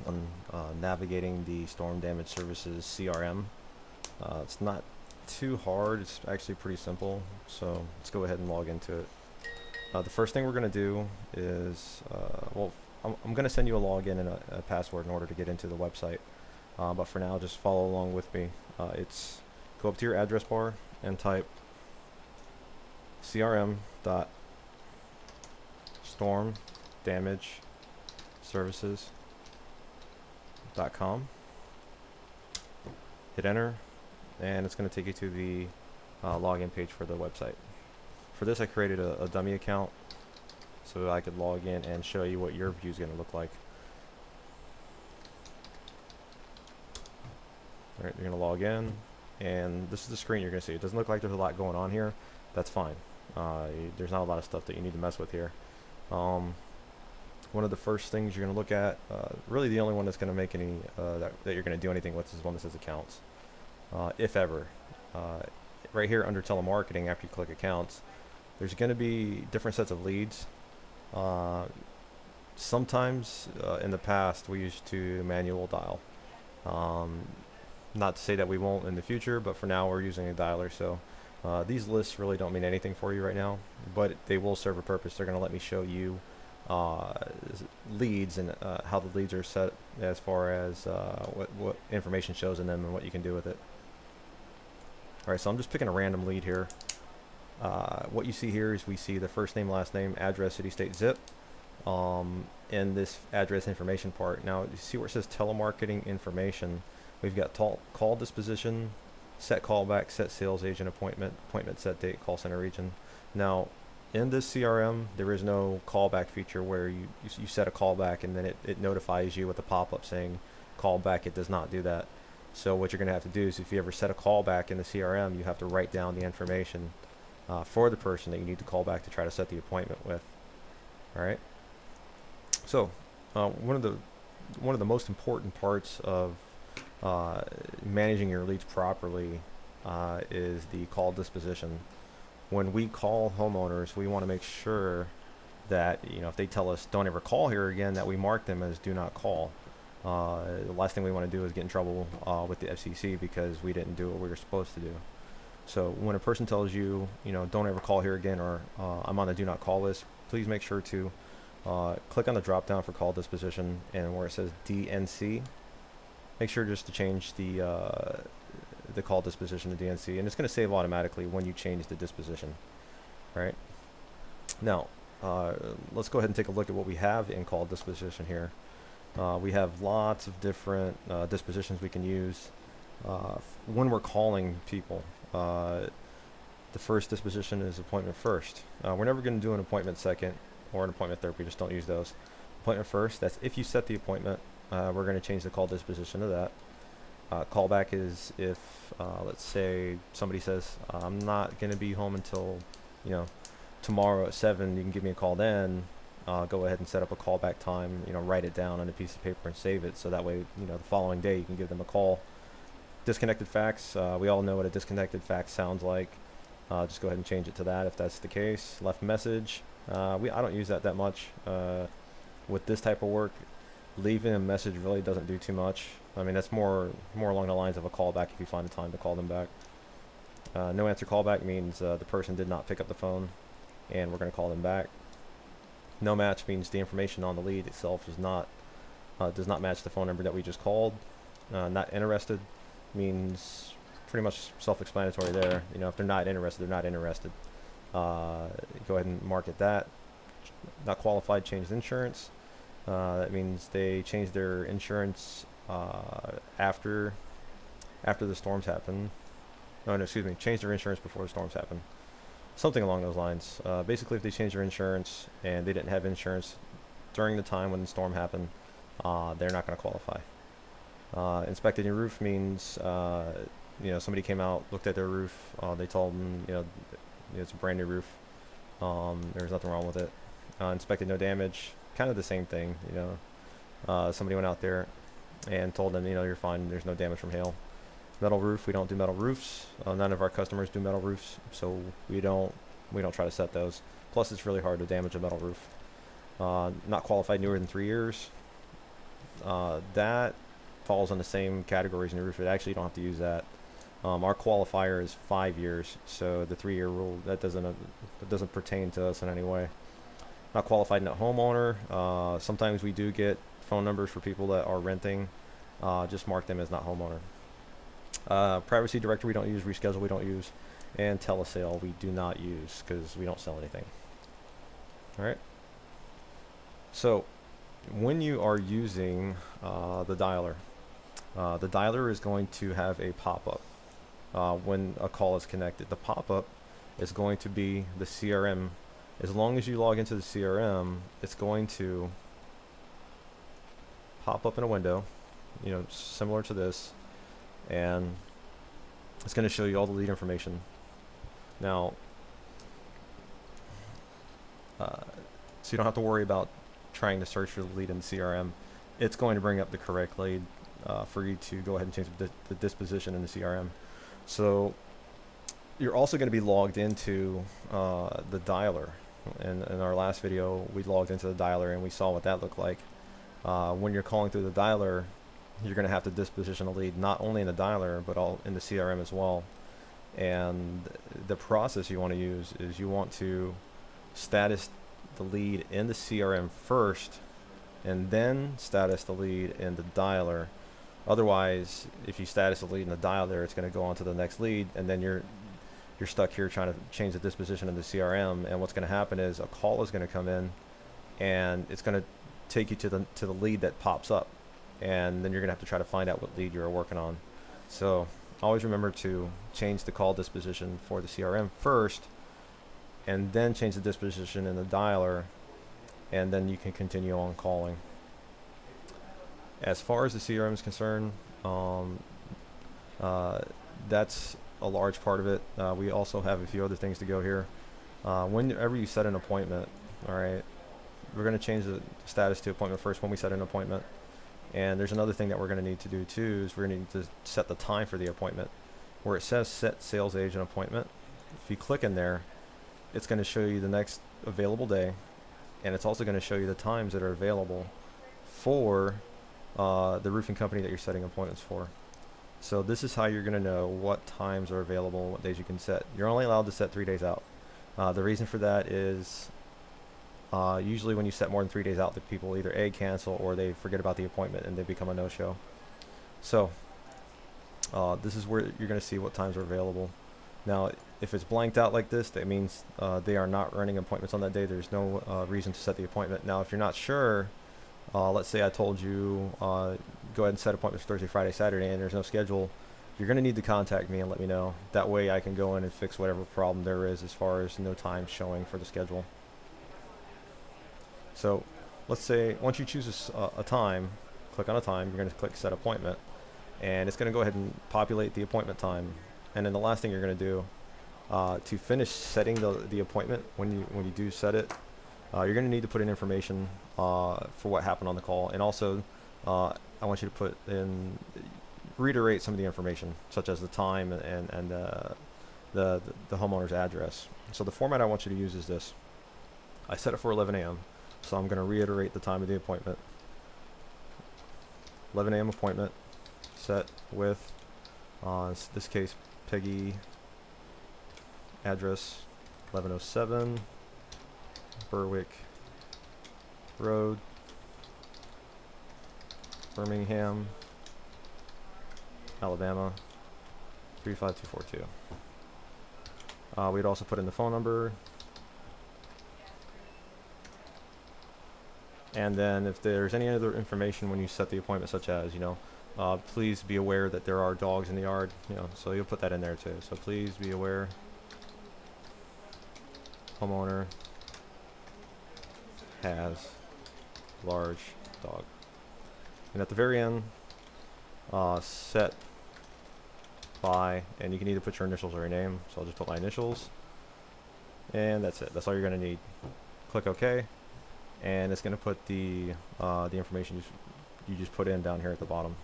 on navigating the storm damage services CRM. It's not too hard, it's actually pretty simple, so let's go ahead and log into it. The first thing we're going to do is, well, I'm going to send you a login and a password in order to get into the website, but for now just follow along with me. It's go up to your address bar and type crm.stormdamageservices.com. Hit enter, and it's going to take you to the login page for the website. For this, I created a dummy account so I could log in and show you what your view is going to look like. All right, you're going to log in, and this is the screen you're going to see. It doesn't look like there's a lot going on here. That's fine. There's not a lot of stuff that you need to mess with here. One of the first things you're going to look at, really the only one that's going to make any that you're going to do anything with, is one that says accounts, if ever. Right here under telemarketing, after you click accounts, there's going to be different sets of leads. Sometimes in the past we used to manual dial. Not to say that we won't in the future, but for now we're using a dialer. So these lists really don't mean anything for you right now, but they will serve a purpose. They're going to let me show you leads and how the leads are set as far as what information shows in them and what you can do with it. Alright, so I'm just picking a random lead here. What you see here is we see the first name, last name, address, city, state, zip in this address information part. Now you see where it says telemarketing information. We've got call disposition, set callback, set sales agent appointment, appointment set date, call center region. Now in this CRM there is no callback feature where you set a callback and then it notifies you with a pop-up saying callback. It does not do that. So what you're going to have to do is, if you ever set a callback in the CRM, you have to write down the information for the person that you need to call back to try to set the appointment with. All right. So one of the most important parts of managing your leads properly is the call disposition. When we call homeowners, we want to make sure that, if they tell us don't ever call here again, that we mark them as do not call. The last thing we want to do is get in trouble with the FCC because we didn't do what we were supposed to do. So when a person tells you, don't ever call here again, or I'm on the do not call list, please make sure to click on the drop down for call disposition, and where it says DNC, make sure just to change the call disposition to DNC, and it's going to save automatically when you change the disposition. Right now, let's go ahead and take a look at what we have in call disposition here. We have lots of different dispositions we can use when we're calling people. The first disposition is appointment first. We're never going to do an appointment second or an appointment third. We just don't use those. Appointment first, that's if you set the appointment. We're going to change the call disposition to that. Callback is if, let's say, somebody says, I'm not going to be home until, tomorrow at 7. You can give me a call then. Go ahead and set up a callback time, write it down on a piece of paper and save it, so that way, the following day you can give them a call. Disconnected fax, we all know what a disconnected fax sounds like. Just go ahead and change it to that if that's the case. Left message, I don't use that much. With this type of work, leaving a message really doesn't do too much. I mean, that's more along the lines of a callback if you find the time to call them back. No answer callback means the person did not pick up the phone and we're going to call them back. No match means the information on the lead itself does not match the phone number that we just called. Not interested means pretty much self-explanatory there. If they're not interested, they're not interested. Go ahead and market that. Not qualified, changed insurance. That means they changed their insurance after the storms happen. No, excuse me, changed their insurance before the storms happen. Something along those lines. Basically, if they changed their insurance and they didn't have insurance during the time when the storm happened, they're not going to qualify. Inspected your roof means, somebody came out, looked at their roof, they told them, it's a brand new roof, there's nothing wrong with it. Inspected no damage, kind of the same thing, somebody went out there and told them, you're fine, there's no damage from hail. Metal roof, we don't do metal roofs. None of our customers do metal roofs, so we don't try to set those. Plus, it's really hard to damage a metal roof. Not qualified newer than 3 years. that falls in the same categories in the roof. It actually, you don't have to use that. Our qualifier is 5 years, so the 3-year rule that doesn't pertain to us in any way. Not qualified net homeowner. Sometimes we do get phone numbers for people that are renting. Just mark them as not homeowner. Privacy directory we don't use. Reschedule we don't use. And telesale we do not use because we don't sell anything. All right. So when you are using the dialer is going to have a pop-up when a call is connected. The pop-up is going to be the CRM. As long as you log into the CRM, it's going to pop up in a window, similar to this, and it's going to show you all the lead information. Now, so you don't have to worry about trying to search for the lead in the CRM. It's going to bring up the correct lead for you to go ahead and change the disposition in the CRM. So you're also going to be logged into the dialer. In our last video, we logged into the dialer and we saw what that looked like. When you're calling through the dialer, you're going to have to disposition a lead not only in the dialer but all in the CRM as well. And the process you want to use is you want to status the lead in the CRM first and then status the lead in the dialer. Otherwise, if you status the lead in the dialer, it's going to go on to the next lead, and then you're stuck here trying to change the disposition of the CRM. And what's going to happen is a call is going to come in and it's going to take you to the lead that pops up, and then you're going to have to try to find out what lead you're working on. So always remember to change the call disposition for the CRM first and then change the disposition in the dialer, and then you can continue on calling. As far as the CRM is concerned, that's a large part of it. We also have a few other things to go here. Whenever you set an appointment, all right, we're going to change the status to appointment first when we set an appointment. And there's another thing that we're going to need to do too, is we're going to need to set the time for the appointment. Where it says set sales agent appointment, if you click in there, it's going to show you the next available day, and it's also going to show you the times that are available for the roofing company that you're setting appointments for. So this is how you're going to know what times are available, what days you can set. You're only allowed to set 3 days out. The reason for that is usually when you set more than 3 days out, the people either A, cancel, or they forget about the appointment and they become a no-show. So this is where you're going to see what times are available. Now, if it's blanked out like this, that means they are not running appointments on that day. There's no reason to set the appointment. Now, if you're not sure, let's say I told you go ahead and set appointments Thursday, Friday, Saturday, and there's no schedule, you're going to need to contact me and let me know. That way I can go in and fix whatever problem there is as far as no time showing for the schedule. So let's say once you choose a time, click on a time, you're going to click set appointment, and it's going to go ahead and populate the appointment time. And then the last thing you're going to do to finish setting the appointment, when you do set it, you're going to need to put in information for what happened on the call. And also I want you to reiterate some of the information, such as the time and the homeowner's address. So the format I want you to use is this. I set it for 11 a.m. So I'm going to reiterate the time of the appointment. 11 a.m. appointment set with, in this case, Peggy, address 1107 Berwick Road, Birmingham, Alabama 35242. We'd also put in the phone number, and then if there's any other information when you set the appointment, such as please be aware that there are dogs in the yard, so you'll put that in there too. So please be aware, homeowner has large dog. And at the very end, set by, and you can either put your initials or your name, so I'll just put my initials, and that's it. That's all you're going to need. Click OK, and it's going to put the information you just put in down here at the bottom.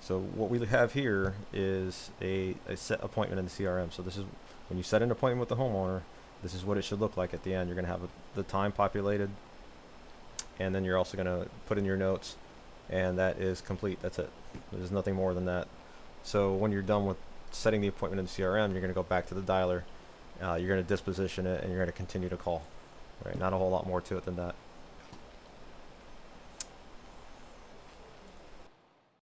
So what we have here is a set appointment in the CRM. So this is when you set an appointment with the homeowner, this is what it should look like at the end. You're going to have the time populated, and then you're also going to put in your notes, and that is complete. That's it. There's nothing more than that. So when you're done with setting the appointment in the CRM, you're going to go back to the dialer, you're going to disposition it, and you're going to continue to call. Right? Not a whole lot more to it than that.